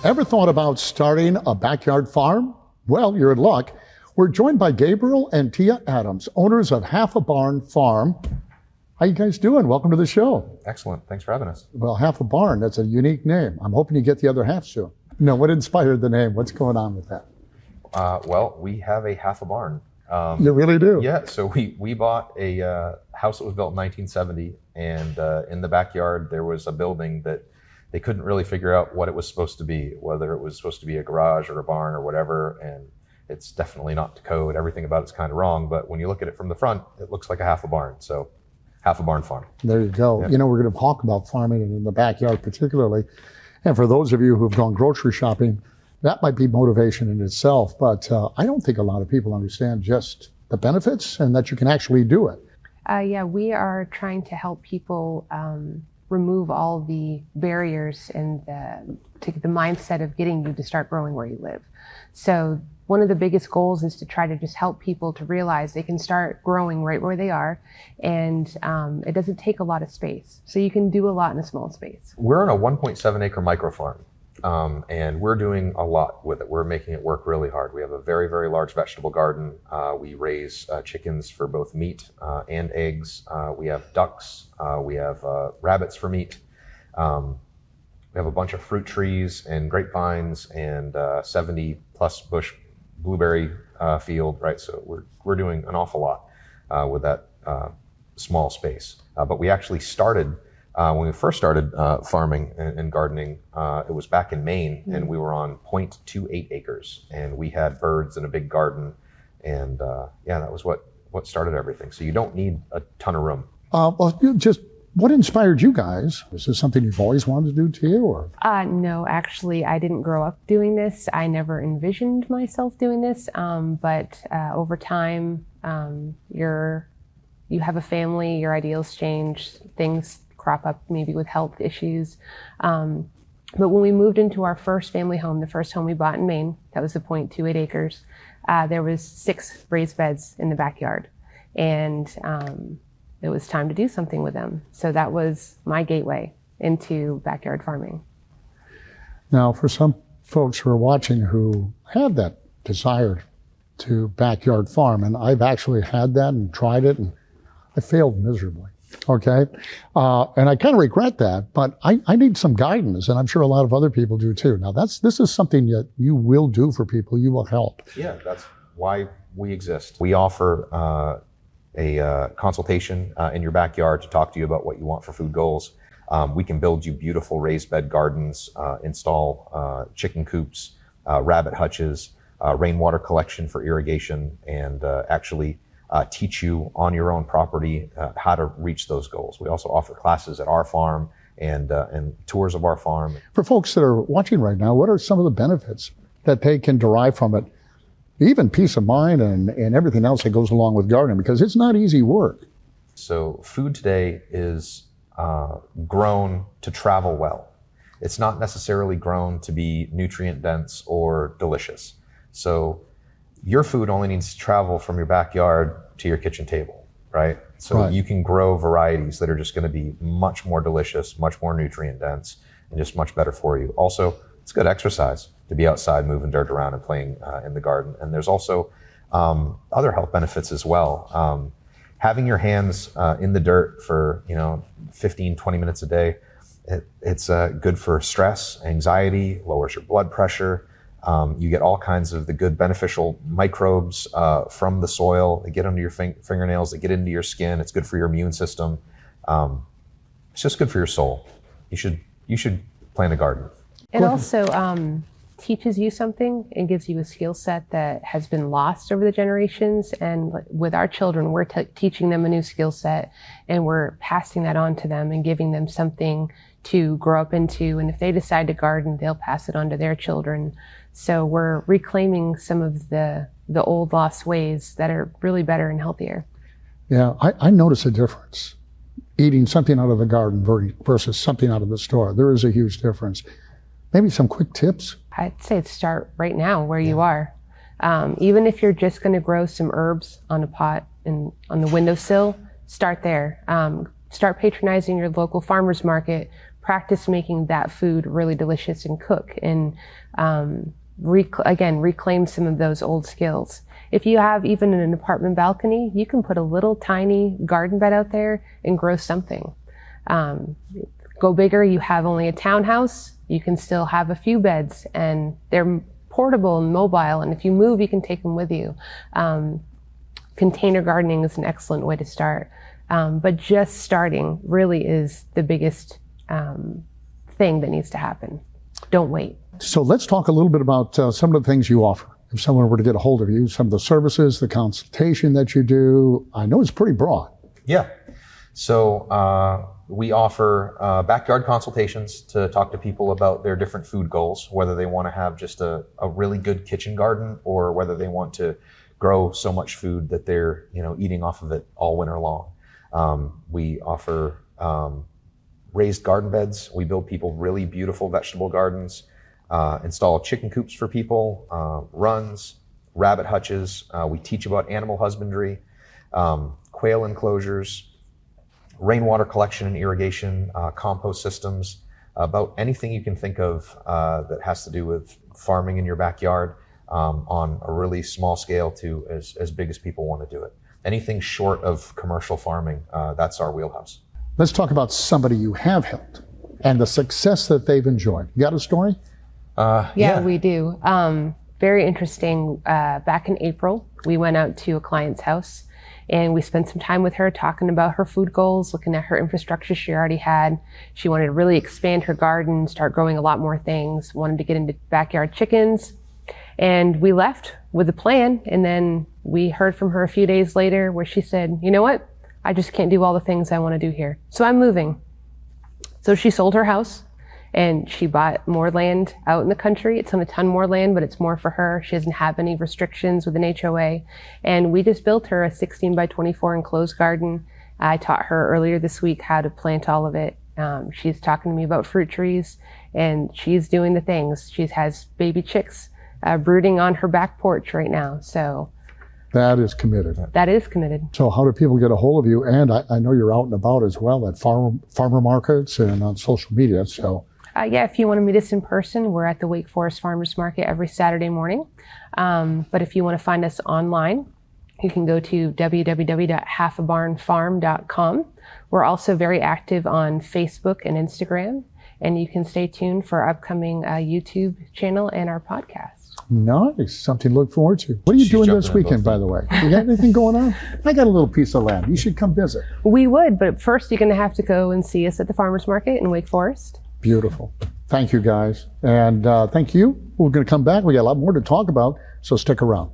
Ever thought about starting a backyard farm? Well, you're in luck. We're joined by Gabriel and Tia Adams, owners of Half a Barn Farm. How you guys doing? Welcome to the show. Excellent. Thanks for having us. Well, Half a Barn, that's a unique name. I'm hoping you get the other half soon. No, what inspired the name? What's going on with that? Well, we have a half a barn. You really do? Yeah, so we bought a house that was built in 1970, and in the backyard there was a building that they couldn't really figure out what it was supposed to be, whether it was supposed to be a garage or a barn or whatever, and it's definitely not to code. Everything about it's kind of wrong, but when you look at it from the front, it looks like a half a barn. So Half a Barn Farm. There you go. Yeah. You know, we're going to talk about farming in the backyard particularly. And for those of you who've gone grocery shopping, that might be motivation in itself. But I don't think a lot of people understand just the benefits and that you can actually do it. Yeah, we are trying to help people remove all the barriers and the mindset of getting you to start growing where you live. So one of the biggest goals is to try to just help people to realize they can start growing right where they are, and it doesn't take a lot of space. So you can do a lot in a small space. We're in a 1.7 acre micro farm, and we're doing a lot with it. We're making it work really hard. We have a very, very large vegetable garden. We raise chickens for both meat and eggs. We have ducks. We have rabbits for meat. We have a bunch of fruit trees and grapevines and 70 plus bush blueberry field, right? So we're doing an awful lot with that small space. But we actually started, when we first started farming and gardening, it was back in Maine, and we were on 0.28 acres, and we had birds in a big garden, and yeah, that was what started everything. So you don't need a ton of room. Well, what inspired you guys? Is this something you've always wanted to do, Tia, or? No, actually, I didn't grow up doing this. I never envisioned myself doing this, but over time, you have a family, your ideals change, things crop up maybe with health issues. But when we moved into our first family home, the first home we bought in Maine, that was the 0.28 acres, there was 6 raised beds in the backyard. And it was time to do something with them. So that was my gateway into backyard farming. Now, for some folks who are watching who have that desire to backyard farm, and I've actually had that and tried it, and I failed miserably, okay? And I kind of regret that, but I need some guidance, and I'm sure a lot of other people do too. Now, this is something that you will do for people, you will help. Yeah, that's why we exist. We offer a consultation in your backyard to talk to you about what you want for food goals. We can build you beautiful raised bed gardens, install chicken coops, rabbit hutches, rainwater collection for irrigation, and actually teach you on your own property how to reach those goals. We also offer classes at our farm and tours of our farm. For folks that are watching right now, what are some of the benefits that they can derive from it? Even peace of mind and everything else that goes along with gardening, because it's not easy work. So food today is grown to travel well. It's not necessarily grown to be nutrient dense or delicious. So your food only needs to travel from your backyard to your kitchen table, right? So right. You can grow varieties that are just going to be much more delicious, much more nutrient dense, and just much better for you. Also, it's good exercise to be outside moving dirt around and playing in the garden. And there's also other health benefits as well. Having your hands in the dirt for 15, 20 minutes a day, it's good for stress, anxiety, lowers your blood pressure. You get all kinds of the good beneficial microbes from the soil. They get under your fingernails, they get into your skin. It's good for your immune system. It's just good for your soul. You should plant a garden. It also teaches you something and gives you a skill set that has been lost over the generations. And with our children, we're teaching them a new skill set, and we're passing that on to them and giving them something to grow up into. And if they decide to garden, they'll pass it on to their children. So we're reclaiming some of the old lost ways that are really better and healthier. Yeah, I notice a difference. Eating something out of the garden versus something out of the store. There is a huge difference. Maybe some quick tips? I'd say start right now where you are. Even if you're just going to grow some herbs on a pot and on the windowsill, start there. Start patronizing your local farmer's market. practice making that food really delicious and cook and reclaim some of those old skills. If you have even an apartment balcony, you can put a little tiny garden bed out there and grow something. Go bigger, you have only a townhouse, you can still have a few beds, and they're portable and mobile, and if you move, you can take them with you. Container gardening is an excellent way to start, but just starting really is the biggest thing that needs to happen. Don't wait. So let's talk a little bit about some of the things you offer. If someone were to get a hold of you, some of the services, the consultation that you do, I know it's pretty broad. Yeah. So we offer backyard consultations to talk to people about their different food goals, whether they want to have just a really good kitchen garden or whether they want to grow so much food that they're eating off of it all winter long. We offer raised garden beds. We build people really beautiful vegetable gardens, install chicken coops for people, runs, rabbit hutches. We teach about animal husbandry, quail enclosures, rainwater collection and irrigation, compost systems, about anything you can think of that has to do with farming in your backyard on a really small scale to as big as people want to do it. Anything short of commercial farming, that's our wheelhouse. Let's talk about somebody you have helped and the success that they've enjoyed. You got a story? Yeah, we do. Very interesting. Back in April, we went out to a client's house and we spent some time with her talking about her food goals, looking at her infrastructure she already had. She wanted to really expand her garden, start growing a lot more things, wanted to get into backyard chickens. And we left with a plan. And then we heard from her a few days later where she said, you know what? I just can't do all the things I want to do here. So I'm moving. So she sold her house and she bought more land out in the country. It's on a ton more land, but it's more for her. She doesn't have any restrictions with an HOA. And we just built her a 16 by 24 enclosed garden. I taught her earlier this week how to plant all of it. She's talking to me about fruit trees and she's doing the things. She has baby chicks brooding on her back porch right now. So that is committed. That is committed. So how do people get a hold of you? And I know you're out and about as well at farmer markets and on social media. So yeah, if you want to meet us in person, we're at the Wake Forest Farmers Market every Saturday morning. But if you want to find us online, you can go to www.halfabarnfarm.com. We're also very active on Facebook and Instagram, and you can stay tuned for our upcoming YouTube channel and our podcast. Nice. Something to look forward to. What are you doing this weekend, by the way? You got anything going on? I got a little piece of land. You should come visit. We would, but first you're going to have to go and see us at the Farmers Market in Wake Forest. Beautiful. Thank you, guys. And thank you. We're going to come back. We got a lot more to talk about, so stick around.